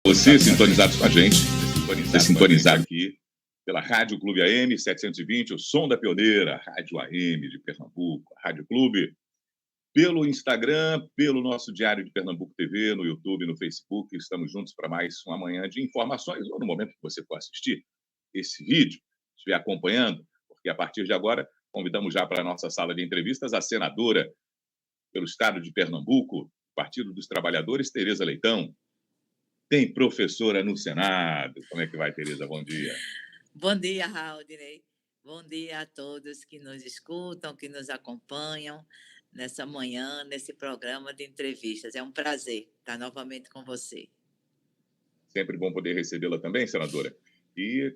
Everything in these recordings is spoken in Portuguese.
Você sintonizados com a gente, você sintonizado aqui pela Rádio Clube AM 720, o som da pioneira, Rádio AM de Pernambuco, Rádio Clube, pelo Instagram, pelo nosso Diário de Pernambuco TV, no YouTube, no Facebook. Estamos juntos para mais uma manhã de informações, ou no momento que você for assistir esse vídeo, estiver acompanhando, porque a partir de agora convidamos já para a nossa sala de entrevistas a senadora pelo estado de Pernambuco, Partido dos Trabalhadores, Tereza Leitão. Tem professora no Senado. Como é que vai, Tereza? Bom dia. Bom dia, Raudney. Bom dia a todos que nos escutam, que nos acompanham nessa manhã, nesse programa de entrevistas. É um prazer estar novamente com você. Sempre bom poder recebê-la também, senadora. E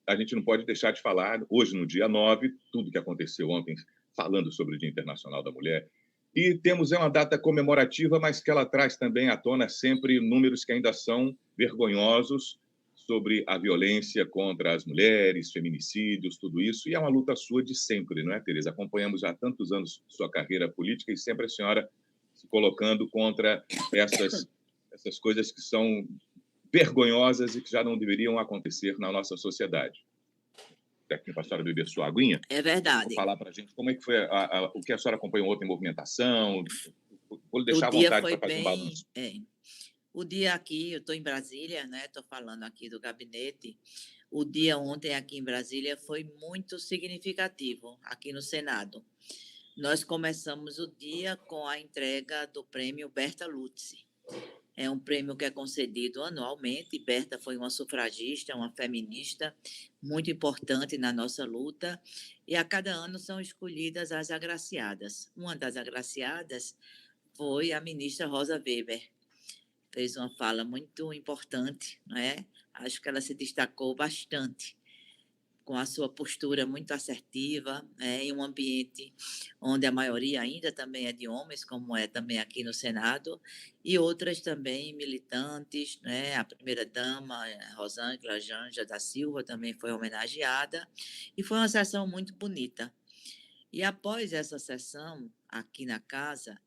a gente não pode deixar de falar, hoje, no dia 9, tudo que aconteceu ontem, falando sobre o Dia Internacional da Mulher. E temos uma data comemorativa, mas que ela traz também à tona sempre números que ainda são vergonhosos sobre a violência contra as mulheres, feminicídios, tudo isso. E é uma luta sua de sempre, não é, Tereza? Acompanhamos há tantos anos sua carreira política e sempre a senhora se colocando contra essas coisas que são vergonhosas e que já não deveriam acontecer na nossa sociedade. Aqui para a senhora beber sua aguinha. É verdade. Vou falar para a gente como é que foi o que a senhora acompanhou ontem em movimentação. Vou deixar à vontade para fazer um balanço. O dia aqui, eu estou em Brasília, né? Estou falando aqui do gabinete. O dia ontem aqui em Brasília foi muito significativo aqui no Senado. Nós começamos o dia com a entrega do prêmio Berta Lutzi. É um prêmio que é concedido anualmente. Berta foi uma sufragista, uma feminista muito importante na nossa luta. E a cada ano são escolhidas as agraciadas. Uma das agraciadas foi a ministra Rosa Weber. Fez uma fala muito importante, não é? Acho que ela se destacou bastante com a sua postura muito assertiva, em um ambiente onde a maioria ainda também é de homens, como é também aqui no Senado, e outras também militantes, né? A primeira-dama, Rosângela Janja da Silva, também foi homenageada, e foi uma sessão muito bonita. E após essa sessão, aqui na casa,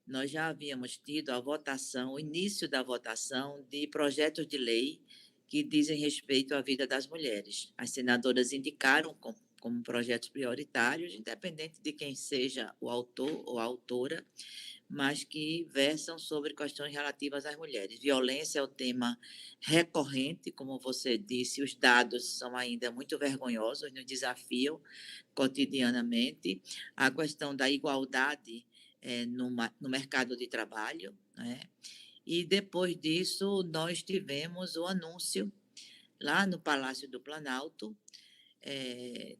nós já havíamos tido a votação, o início da votação de projetos de lei que dizem respeito à vida das mulheres. As senadoras indicaram como projetos prioritários, independente de quem seja o autor ou a autora, mas que versam sobre questões relativas às mulheres. Violência é o tema recorrente, como você disse, os dados são ainda muito vergonhosos, nos desafiam cotidianamente. A questão da igualdade no mercado de trabalho, né? E depois disso, nós tivemos o anúncio lá no Palácio do Planalto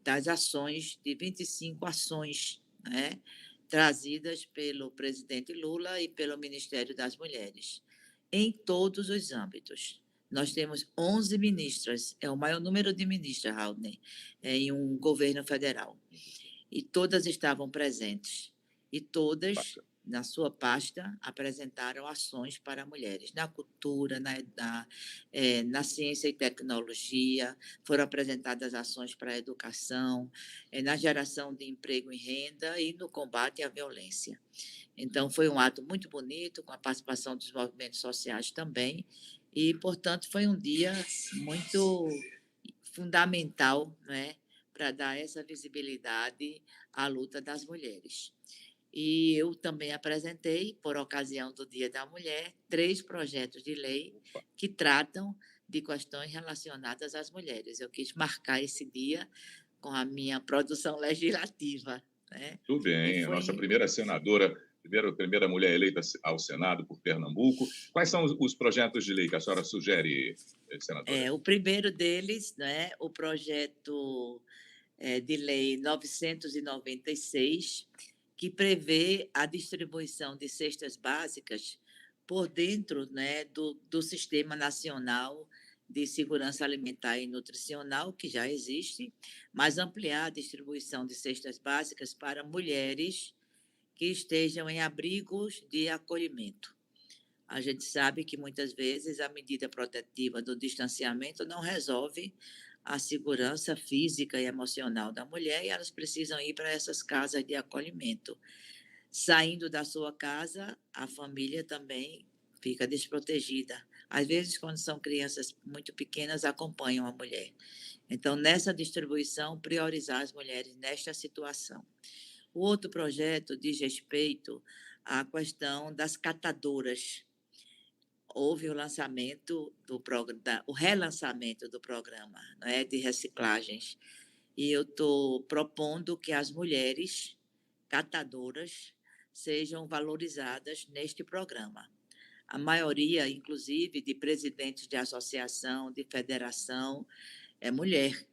das ações, de 25 ações, né, trazidas pelo presidente Lula e pelo Ministério das Mulheres, em todos os âmbitos. Nós temos 11 ministras, é o maior número de ministras, Raudney, em um governo federal. E todas estavam presentes. E todas, na sua pasta, apresentaram ações para mulheres, na cultura, na ciência e tecnologia, foram apresentadas ações para a educação, na geração de emprego e renda e no combate à violência. Então, foi um ato muito bonito, com a participação dos movimentos sociais também, e, portanto, foi um dia muito fundamental, né, para dar essa visibilidade à luta das mulheres. E eu também apresentei, por ocasião do Dia da Mulher, 3 projetos de lei que tratam de questões relacionadas às mulheres. Eu quis marcar esse dia com a minha produção legislativa, né? Tudo bem, a nossa primeira senadora, primeira mulher eleita ao Senado por Pernambuco. Quais são os projetos de lei que a senhora sugere, senadora? O primeiro deles, né, o projeto de lei 996, que prevê a distribuição de cestas básicas por dentro, né, do Sistema Nacional de Segurança Alimentar e Nutricional, que já existe, mas ampliar a distribuição de cestas básicas para mulheres que estejam em abrigos de acolhimento. A gente sabe que, muitas vezes, a medida protetiva do distanciamento não resolve a segurança física e emocional da mulher, e elas precisam ir para essas casas de acolhimento. Saindo da sua casa, a família também fica desprotegida Às vezes, quando são crianças muito pequenas, acompanham a mulher. Então, nessa distribuição, priorizar as mulheres nesta situação. O outro projeto diz respeito à questão das catadoras. Houve o lançamento o relançamento do programa, né, de reciclagens. E eu estou propondo que as mulheres catadoras sejam valorizadas neste programa. A maioria, inclusive, de presidentes de associação, de federação, é mulher.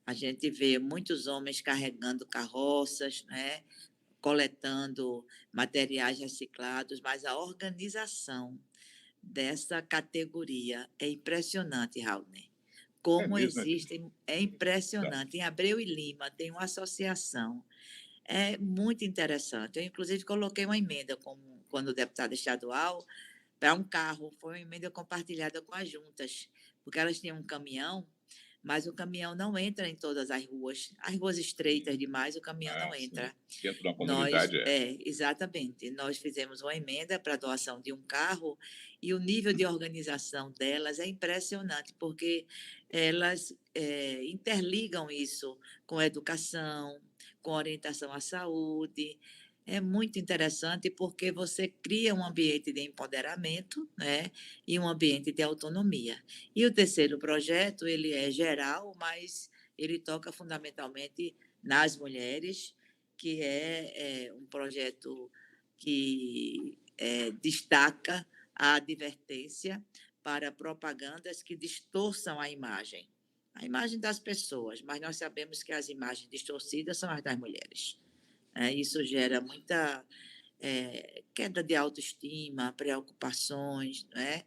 A gente vê muitos homens carregando carroças, né, coletando materiais reciclados, mas a organização dessa categoria é impressionante, Raul. É Como mesmo, né? existem, é Tá. impressionante. Em Abreu e Lima tem uma associação, é muito interessante. Eu, inclusive, coloquei uma emenda, como, quando deputada estadual, para um carro, foi uma emenda compartilhada com as juntas, porque elas tinham um caminhão, mas o caminhão não entra em todas as ruas estreitas Sim. demais, o caminhão Ah, não sim. entra. Dentro da Nós, comunidade é. exatamente, nós fizemos uma emenda para a doação de um carro e o nível de organização delas é impressionante, porque elas interligam isso com educação, com orientação à saúde. É muito interessante porque você cria um ambiente de empoderamento, né, e um ambiente de autonomia. E o terceiro projeto, ele é geral, mas ele toca fundamentalmente nas mulheres, que é um projeto que destaca a advertência para propagandas que distorçam a imagem das pessoas, mas nós sabemos que as imagens distorcidas são as das mulheres. Isso gera muita queda de autoestima, preocupações, né?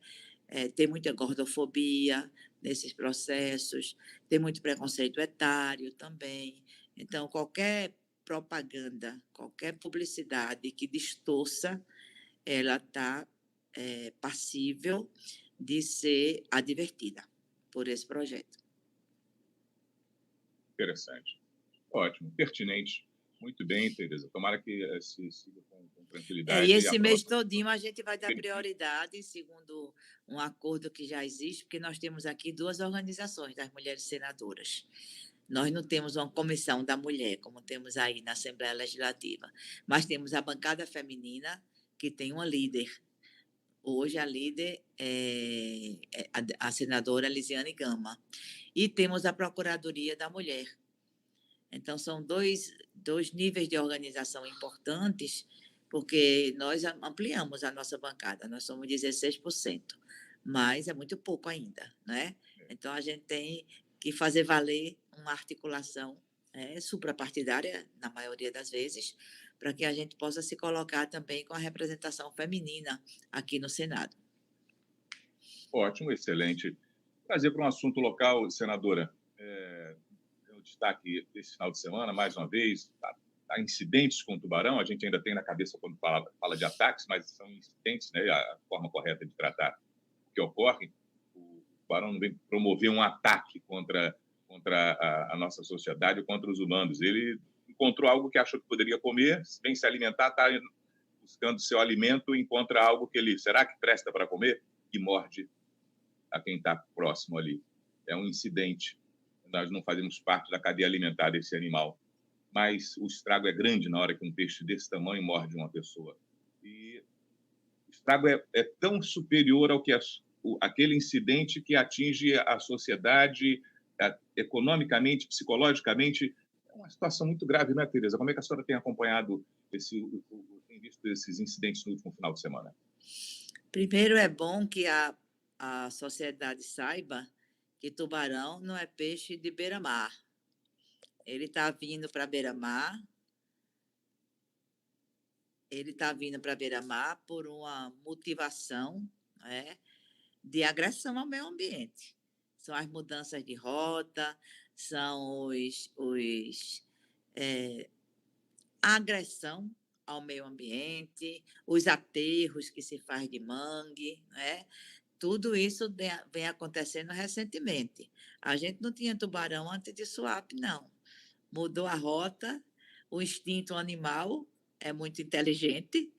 Tem muita gordofobia nesses processos, tem muito preconceito etário também. Então, qualquer propaganda, qualquer publicidade que distorça, ela está passível de ser advertida por esse projeto. Interessante. Ótimo, pertinente. Muito bem, Tereza. Tomara que se siga com E tranquilidade e esse mês aprova. todinho a gente vai dar Benefício. prioridade, segundo um acordo que já existe, porque nós temos aqui duas organizações das mulheres senadoras. Nós não temos uma comissão da mulher, como temos aí na Assembleia Legislativa, mas temos a bancada feminina, que tem uma líder. Hoje a líder é a senadora Lisiane Gama. E temos a Procuradoria da Mulher. Então, são dois níveis de organização importantes, porque nós ampliamos a nossa bancada, nós somos 16%, mas é muito pouco ainda, né? Então, a gente tem que fazer valer uma articulação suprapartidária, na maioria das vezes, para que a gente possa se colocar também com a representação feminina aqui no Senado. Ótimo, excelente. Trazer para um assunto local, senadora, o destaque desse final de semana, mais uma vez, há incidentes com o tubarão, a gente ainda tem na cabeça quando fala de ataques, mas são incidentes, né, a forma correta de tratar o que ocorre. O tubarão não vem promover um ataque contra a nossa sociedade, contra os humanos. Ele encontrou algo que achou que poderia comer, vem se alimentar, está buscando seu alimento, encontra algo que ele, será que presta para comer? E morde a quem está próximo ali. É um incidente. Nós não fazemos parte da cadeia alimentar desse animal, mas o estrago é grande na hora que um peixe desse tamanho morde uma pessoa. E o estrago é tão superior ao que aquele incidente que atinge a sociedade economicamente, psicologicamente. É uma situação muito grave, né, Tereza? Como é que a senhora tem acompanhado tem visto esses incidentes no último final de semana? Primeiro, é bom que a sociedade saiba que tubarão não é peixe de beira-mar. Ele está vindo para beira-mar, por uma motivação, né, de agressão ao meio ambiente. São as mudanças de rota, são a agressão ao meio ambiente, os aterros que se faz de mangue, né? Tudo isso vem acontecendo recentemente. A gente não tinha tubarão antes de Suape, não. Mudou a rota, o instinto animal é muito inteligente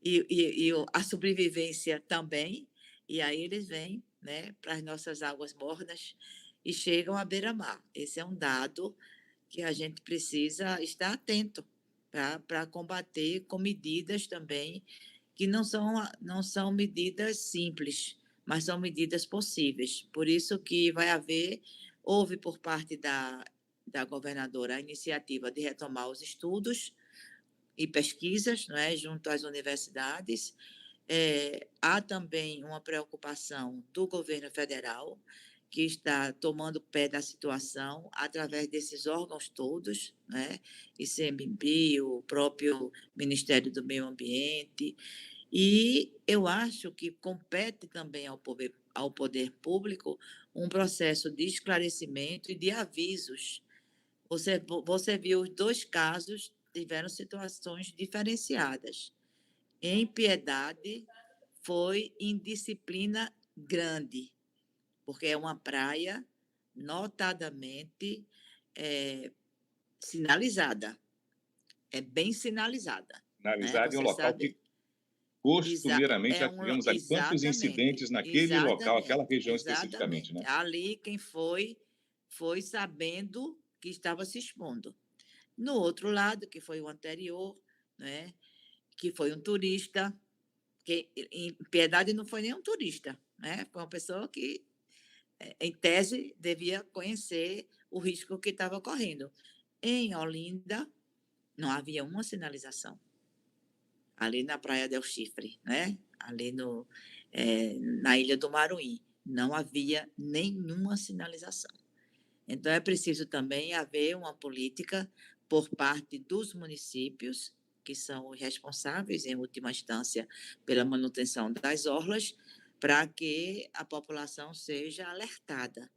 e a sobrevivência também. e aí eles vêm, né, para as nossas águas mornas e chegam à beira-mar. Esse é um dado que a gente precisa estar atento para combater com medidas também que não são medidas simples, mas são medidas possíveis. Por isso que houve por parte da governadora a iniciativa de retomar os estudos e pesquisas, não é, junto às universidades. Há também uma preocupação do governo federal, que está tomando pé da situação através desses órgãos todos, né? ICMBio, o próprio Ministério do Meio Ambiente, e eu acho que compete também ao poder público um processo de esclarecimento e de avisos. Você viu os dois casos tiveram situações diferenciadas. Em Piedade, foi indisciplina grande, porque é uma praia notadamente sinalizada, é bem sinalizada, né? Finalizado em um Você local que sabe, costumeiramente já tivemos aí quantos exatamente, incidentes naquele local, aquela exatamente, região especificamente, exatamente. né? Ali quem foi sabendo que estava se expondo. No outro lado, que foi o anterior, né? Que foi um turista, que em Piedade não foi nem um turista, né? Foi uma pessoa que, em tese, devia conhecer o risco que estava correndo. Em Olinda, não havia uma sinalização. Ali na Praia del Chifre, né? Ali na Ilha do Maruim, não havia nenhuma sinalização. Então, é preciso também haver uma política por parte dos municípios, que são os responsáveis, em última instância, pela manutenção das orlas, para que a população seja alertada,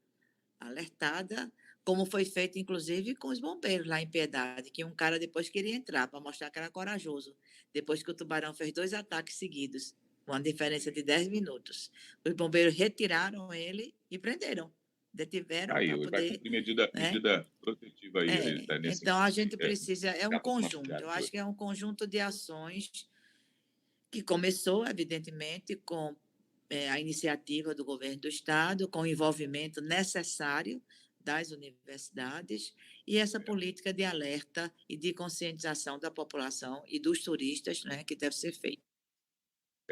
como foi feito, inclusive, com os bombeiros lá em Piedade, que um cara depois queria entrar para mostrar que era corajoso, depois que o tubarão fez 2 ataques seguidos, com uma diferença de 10 minutos. Os bombeiros retiraram ele e prenderam, detiveram Aí, para vai poder, cumprir né? medida protetiva aí, nesse Então a sentido gente de precisa, é um resgate dos nossos conjunto, eu diários acho hoje. que é um conjunto de ações que começou, evidentemente, com a iniciativa do governo do Estado, com o envolvimento necessário das universidades e essa política de alerta e de conscientização da população e dos turistas, né, que deve ser feita.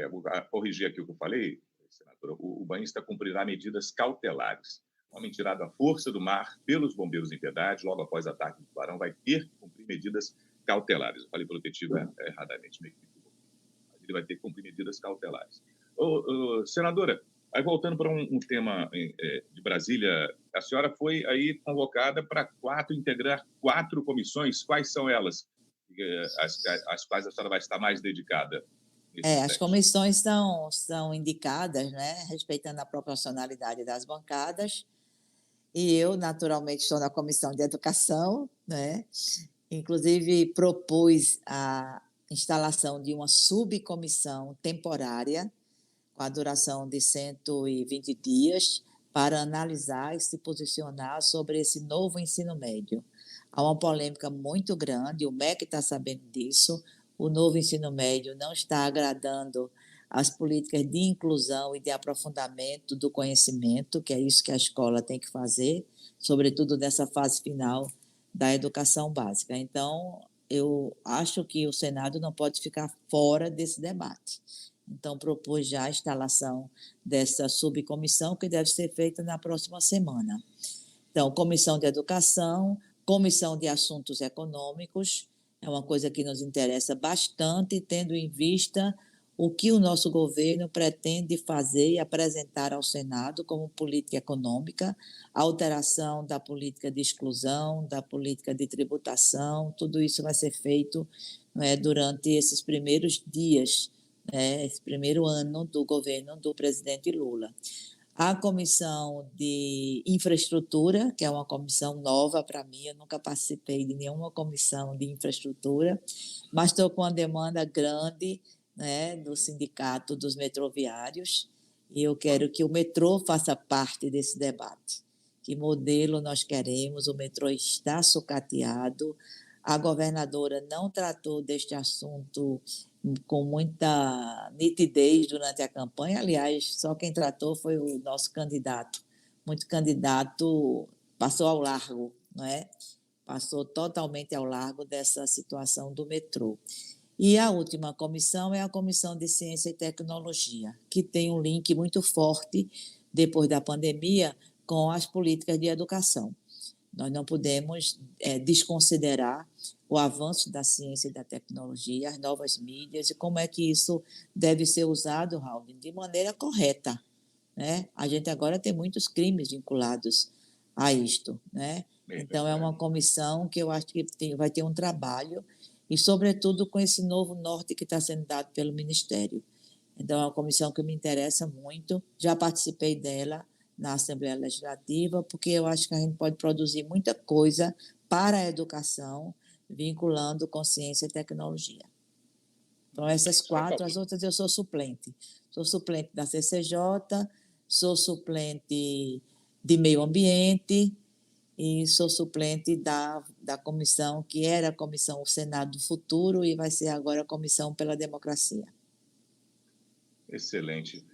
Vou corrigir aqui o que eu falei, senadora. O banhista cumprirá medidas cautelares. Homem tirado à força do mar pelos bombeiros em Piedade, logo após ataque do tubarão, vai ter que cumprir medidas cautelares. Eu falei protetiva erradamente, me equivoquei. Ele vai ter que cumprir medidas cautelares. Senadora, aí voltando para um tema de Brasília, a senhora foi aí convocada para integrar 4 comissões. Quais são elas, às quais a senhora vai estar mais dedicada nesses As 7? comissões são indicadas, né, respeitando a proporcionalidade das bancadas, e eu, naturalmente, estou na comissão de educação, né, inclusive propus a instalação de uma subcomissão temporária, com a duração de 120 dias, para analisar e se posicionar sobre esse novo ensino médio. Há uma polêmica muito grande, o MEC está sabendo disso, o novo ensino médio não está agradando as políticas de inclusão e de aprofundamento do conhecimento, que é isso que a escola tem que fazer, sobretudo nessa fase final da educação básica. Então, eu acho que o Senado não pode ficar fora desse debate. Então, propus já a instalação dessa subcomissão, que deve ser feita na próxima semana. Então, comissão de educação, comissão de assuntos econômicos, é uma coisa que nos interessa bastante, tendo em vista o que o nosso governo pretende fazer e apresentar ao Senado como política econômica, alteração da política de exclusão, da política de tributação, tudo isso vai ser feito, durante esses primeiros dias, esse primeiro ano do governo do presidente Lula. A comissão de infraestrutura, que é uma comissão nova para mim, eu nunca participei de nenhuma comissão de infraestrutura, mas estou com uma demanda grande, né, do sindicato dos metroviários, e eu quero que o metrô faça parte desse debate. Que modelo nós queremos? O metrô está sucateado, a governadora não tratou deste assunto com muita nitidez durante a campanha. Aliás, só quem tratou foi o nosso candidato. Muito candidato passou ao largo, não é? Passou totalmente ao largo dessa situação do metrô. E a última comissão é a Comissão de Ciência e Tecnologia, que tem um link muito forte, depois da pandemia, com as políticas de educação. Nós não podemos desconsiderar o avanço da ciência e da tecnologia, as novas mídias, e como é que isso deve ser usado, Raul, de maneira correta. Né? A gente agora tem muitos crimes vinculados a isto. Né? Então, é uma comissão que eu acho que vai ter um trabalho, e, sobretudo, com esse novo norte que está sendo dado pelo Ministério. Então, é uma comissão que me interessa muito, já participei dela na Assembleia Legislativa, porque eu acho que a gente pode produzir muita coisa para a educação, vinculando consciência e tecnologia. Então, essas 4, as outras eu sou suplente. Sou suplente da CCJ, sou suplente de meio ambiente e sou suplente da comissão, que era a Comissão Senado do Futuro e vai ser agora a Comissão pela Democracia. Excelente.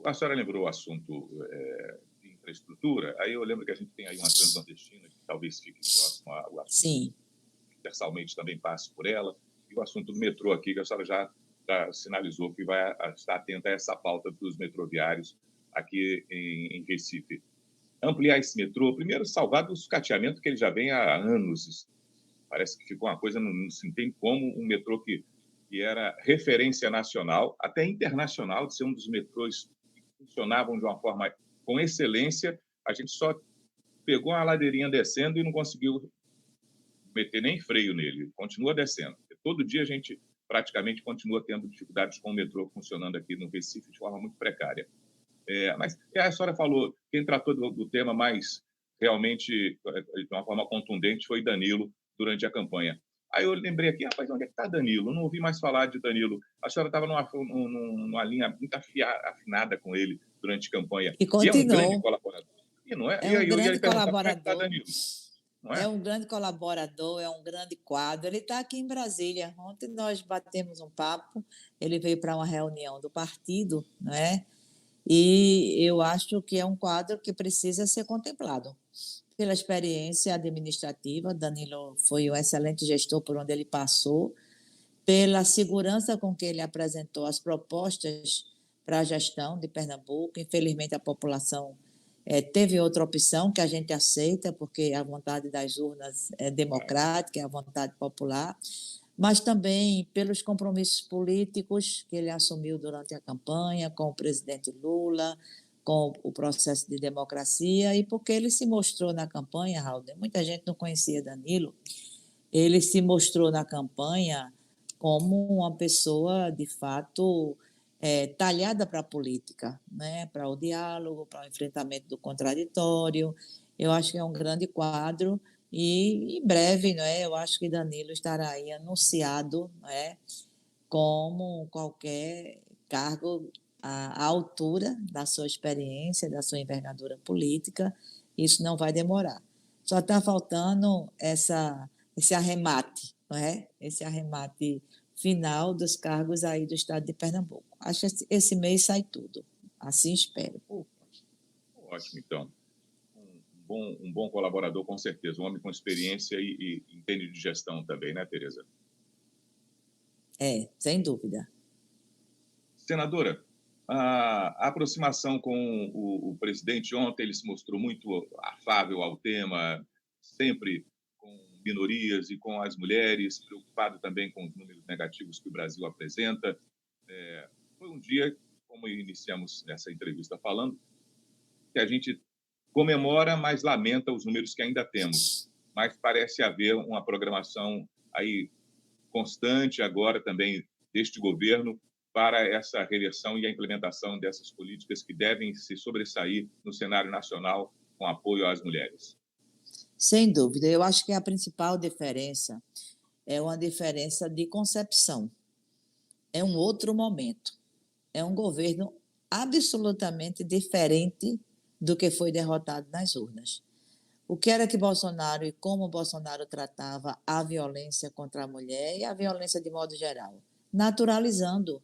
A senhora lembrou o assunto de infraestrutura, aí eu lembro que a gente tem aí uma transnordestina, que talvez fique próximo ao assunto. Sim. Universalmente também passe por ela, e o assunto do metrô aqui, que a senhora já sinalizou que vai estar atenta a essa pauta dos metroviários aqui em Recife. Ampliar esse metrô, primeiro salvar do sucateamento que ele já vem há anos. Parece que ficou uma coisa, não se entende como um metrô que era referência nacional, até internacional, de ser um dos metrôs que funcionavam de uma forma com excelência, a gente só pegou uma ladeirinha descendo e não conseguiu meter nem freio nele, continua descendo. Todo dia a gente praticamente continua tendo dificuldades com o metrô funcionando aqui no Recife de forma muito precária. Mas a senhora falou, quem tratou do tema mais realmente de uma forma contundente foi Danilo durante a campanha. Aí eu lembrei aqui, rapaz, onde é que está Danilo? Eu não ouvi mais falar de Danilo. A senhora estava numa linha muito afinada com ele durante a campanha. E continuou. E é um grande colaborador. E não é? É um grande colaborador. Como é que está Danilo? É um grande colaborador, é um grande quadro. Ele está aqui em Brasília. Ontem nós batemos um papo, ele veio para uma reunião do partido, né? E eu acho que é um quadro que precisa ser contemplado. Pela experiência administrativa, Danilo foi um excelente gestor por onde ele passou, pela segurança com que ele apresentou as propostas para a gestão de Pernambuco. Infelizmente, a população teve outra opção que a gente aceita, porque a vontade das urnas é democrática, é a vontade popular, mas também pelos compromissos políticos que ele assumiu durante a campanha com o presidente Lula, com o processo de democracia, e porque ele se mostrou na campanha, Raul, muita gente não conhecia Danilo, ele se mostrou na campanha como uma pessoa, de fato, talhada para a política, né? Para o diálogo, para o enfrentamento do contraditório. Eu acho que é um grande quadro e, em breve, né, eu acho que Danilo estará aí anunciado, né, como qualquer cargo à altura da sua experiência, da sua envergadura política. Isso não vai demorar. Só está faltando esse arremate, não é? Esse arremate final dos cargos aí do estado de Pernambuco. Acho que esse mês sai tudo. Assim espero. Ótimo, então. Um bom colaborador, com certeza. Um homem com experiência e entende de gestão também, né, Tereza? Sem dúvida. Senadora, a aproximação com o presidente ontem, ele se mostrou muito afável ao tema, sempre com minorias e com as mulheres, preocupado também com os números negativos que o Brasil apresenta. Foi um dia, como iniciamos essa entrevista falando, que a gente comemora, mas lamenta os números que ainda temos. Mas parece haver uma programação aí constante agora também deste governo para essa reversão e a implementação dessas políticas que devem se sobressair no cenário nacional com apoio às mulheres. Sem dúvida. Eu acho que a principal diferença é uma diferença de concepção. É um outro momento. É um governo absolutamente diferente do que foi derrotado nas urnas. O que era que Bolsonaro e como Bolsonaro tratava a violência contra a mulher e a violência de modo geral. naturalizando.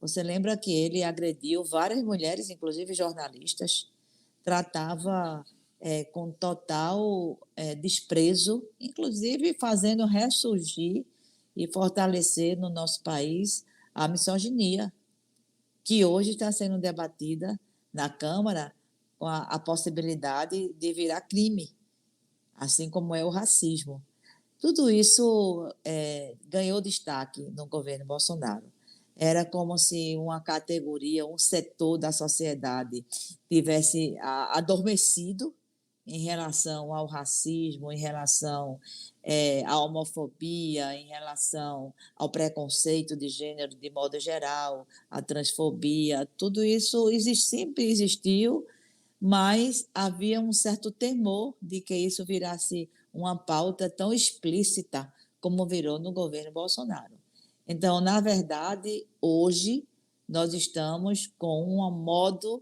Você lembra que ele agrediu várias mulheres, inclusive jornalistas, tratava com total desprezo, inclusive fazendo ressurgir e fortalecer no nosso país a misoginia, que hoje está sendo debatida na Câmara com a possibilidade de virar crime, assim como é o racismo. Tudo isso ganhou destaque no governo Bolsonaro. Era como se uma categoria, um setor da sociedade tivesse adormecido em relação ao racismo, em relação à homofobia, em relação ao preconceito de gênero de modo geral, à transfobia. Tudo isso sempre existiu, mas havia um certo temor de que isso virasse uma pauta tão explícita como virou no governo Bolsonaro. Então, na verdade, hoje nós estamos com um modo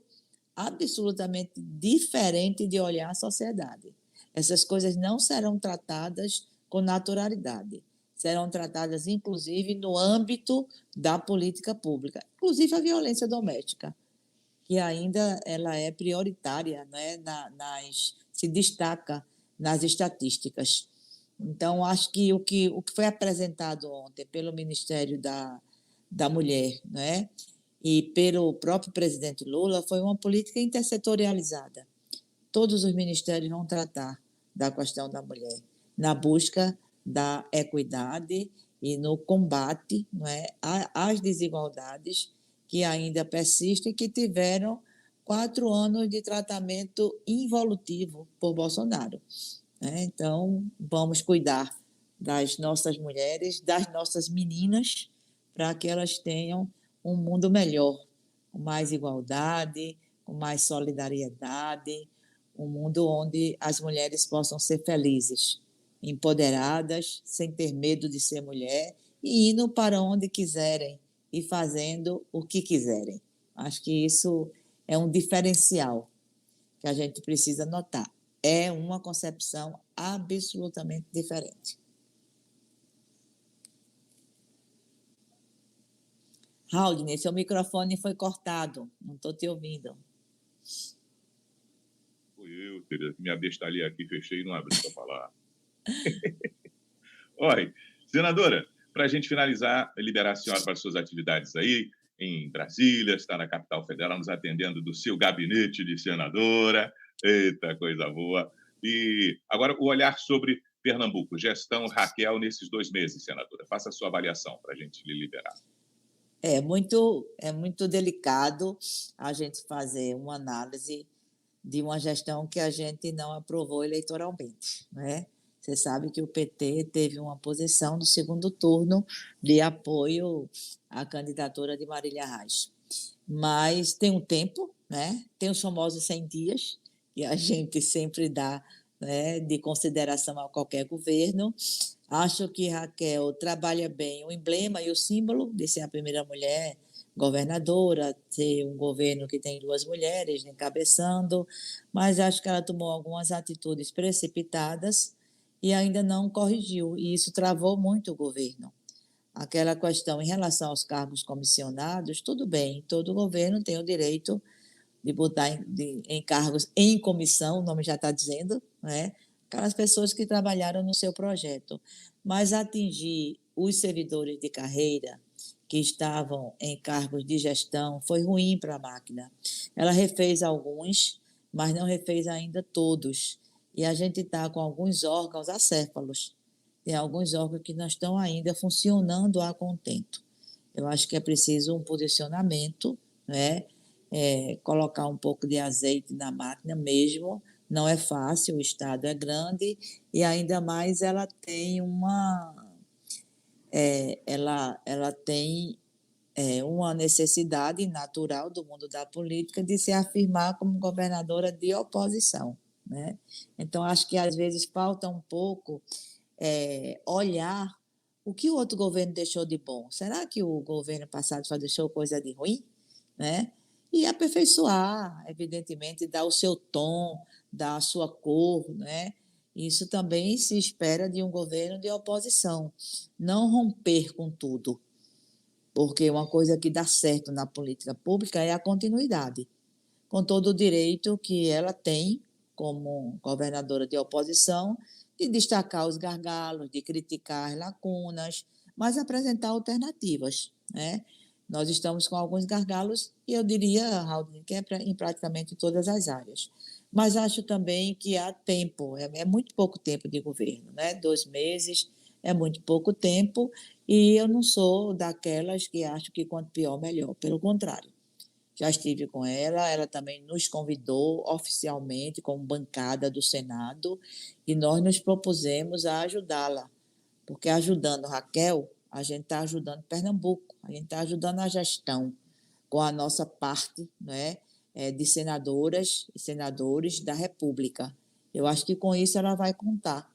absolutamente diferente de olhar a sociedade. Essas coisas não serão tratadas com naturalidade, serão tratadas, inclusive, no âmbito da política pública, inclusive a violência doméstica, que ainda ela é prioritária, né, se destaca nas estatísticas. Então, acho que o que foi apresentado ontem pelo Ministério da Mulher, né, e pelo próprio presidente Lula foi uma política intersetorializada. Todos os ministérios vão tratar da questão da mulher, na busca da equidade e no combate, não é, às desigualdades que ainda persistem e que tiveram 4 anos de tratamento involutivo por Bolsonaro. Né? Então, vamos cuidar das nossas mulheres, das nossas meninas, para que elas tenham um mundo melhor, com mais igualdade, com mais solidariedade, um mundo onde as mulheres possam ser felizes, empoderadas, sem ter medo de ser mulher e indo para onde quiserem e fazendo o que quiserem. Acho que isso é um diferencial que a gente precisa notar. É uma concepção absolutamente diferente. Haldner, seu microfone foi cortado, não estou te ouvindo. Fui eu, Tereza, que me abestalhei aqui, fechei e não abri para falar. Oi, senadora, para a gente finalizar, liberar a senhora para as suas atividades aí, em Brasília, está na capital federal, nos atendendo do seu gabinete de senadora. Eita, coisa boa. E agora o olhar sobre Pernambuco, gestão Raquel nesses 2 meses, senadora. Faça a sua avaliação para a gente lhe liberar. É muito delicado a gente fazer uma análise de uma gestão que a gente não aprovou eleitoralmente, né? Você sabe que o PT teve uma posição no segundo turno de apoio à candidatura de Marília Reis. Mas tem um tempo, né? Tem os famosos 100 dias, que a gente sempre dá, né, de consideração a qualquer governo. Acho que Raquel trabalha bem o emblema e o símbolo de ser a primeira mulher governadora, ter um governo que tem 2 mulheres encabeçando, mas acho que ela tomou algumas atitudes precipitadas e ainda não corrigiu, e isso travou muito o governo. Aquela questão em relação aos cargos comissionados, tudo bem, todo governo tem o direito de botar em cargos em comissão, o nome já está dizendo, né? Aquelas pessoas que trabalharam no seu projeto. Mas atingir os servidores de carreira que estavam em cargos de gestão foi ruim para a máquina. Ela refez alguns, mas não refez ainda todos. E a gente está com alguns órgãos acéfalos. Tem alguns órgãos que não estão ainda funcionando a contento. Eu acho que é preciso um posicionamento, né? Colocar um pouco de azeite na máquina mesmo, não é fácil, o Estado é grande e ainda mais ela tem uma necessidade natural do mundo da política de se afirmar como governadora de oposição, né? Então, acho que às vezes falta um pouco olhar o que o outro governo deixou de bom. Será que o governo passado só deixou coisa de ruim? Né? E aperfeiçoar, evidentemente, dar o seu tom, dar a sua cor, né? Isso também se espera de um governo de oposição, não romper com tudo, porque uma coisa que dá certo na política pública é a continuidade, com todo o direito que ela tem, como governadora de oposição, de destacar os gargalos, de criticar as lacunas, mas apresentar alternativas, né? Nós estamos com alguns gargalos, e eu diria, Raul, que é em praticamente todas as áreas. Mas acho também que há tempo, é muito pouco tempo de governo, né? 2 meses é muito pouco tempo, e eu não sou daquelas que acho que quanto pior, melhor. Pelo contrário, já estive com ela, ela também nos convidou oficialmente como bancada do Senado, e nós nos propusemos a ajudá-la, porque ajudando Raquel, a gente está ajudando Pernambuco, a gente está ajudando a gestão com a nossa parte, né, de senadoras e senadores da República. Eu acho que com isso ela vai contar.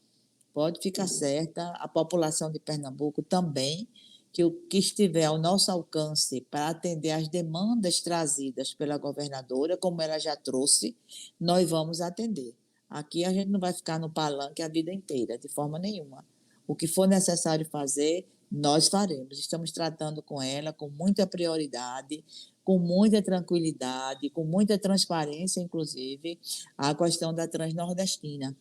Pode ficar certa, a população de Pernambuco também, que o que estiver ao nosso alcance para atender às demandas trazidas pela governadora, como ela já trouxe, nós vamos atender. Aqui a gente não vai ficar no palanque a vida inteira, de forma nenhuma. O que for necessário fazer, nós faremos. Estamos tratando com ela com muita prioridade, com muita tranquilidade, com muita transparência, inclusive, a questão da Transnordestina.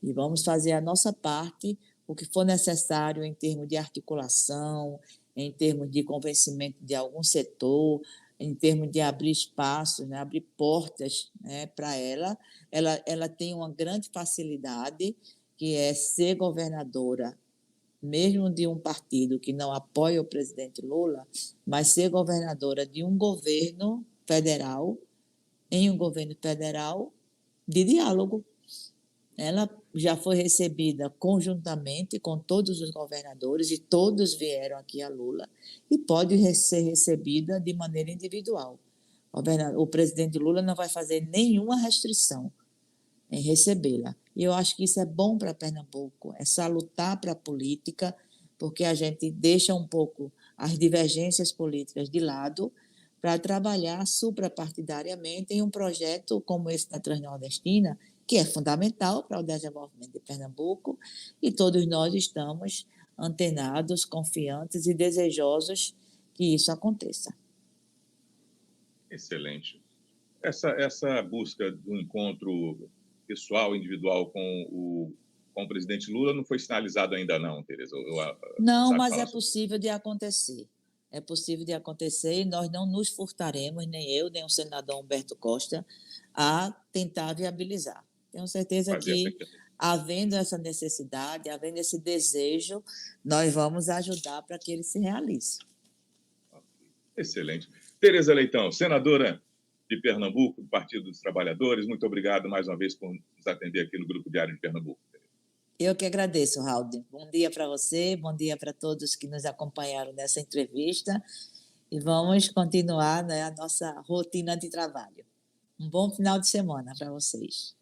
E vamos fazer a nossa parte, o que for necessário em termos de articulação, em termos de convencimento de algum setor, em termos de abrir espaços, né, abrir portas, né, para ela. Ela tem uma grande facilidade, que é ser governadora, mesmo de um partido que não apoia o presidente Lula, mas ser governadora de um governo federal, em um governo federal de diálogo. Ela já foi recebida conjuntamente com todos os governadores, e todos vieram aqui a Lula, e pode ser recebida de maneira individual. O presidente Lula não vai fazer nenhuma restrição em recebê-la. E eu acho que isso é bom para Pernambuco, é salutar para a política, porque a gente deixa um pouco as divergências políticas de lado para trabalhar suprapartidariamente em um projeto como esse da Transnordestina, que é fundamental para o desenvolvimento de Pernambuco, e todos nós estamos antenados, confiantes e desejosos que isso aconteça. Excelente. Essa busca do encontro pessoal, individual com o presidente Lula não foi sinalizado ainda não, Tereza? Não, mas é possível de acontecer. É possível de acontecer, e nós não nos furtaremos, nem eu, nem o senador Humberto Costa, a tentar viabilizar. Tenho certeza que, havendo essa necessidade, havendo esse desejo, nós vamos ajudar para que ele se realize. Excelente. Tereza Leitão, senadora de Pernambuco, do Partido dos Trabalhadores, muito obrigado mais uma vez por nos atender aqui no Grupo Diário de Pernambuco. Eu que agradeço, Raul. Bom dia para você, bom dia para todos que nos acompanharam nessa entrevista, e vamos continuar, né, a nossa rotina de trabalho. Um bom final de semana para vocês.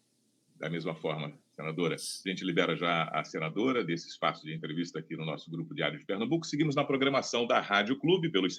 Da mesma forma, senadora. A gente libera já a senadora desse espaço de entrevista aqui no nosso Grupo Diário de Pernambuco. Seguimos na programação da Rádio Clube, pelos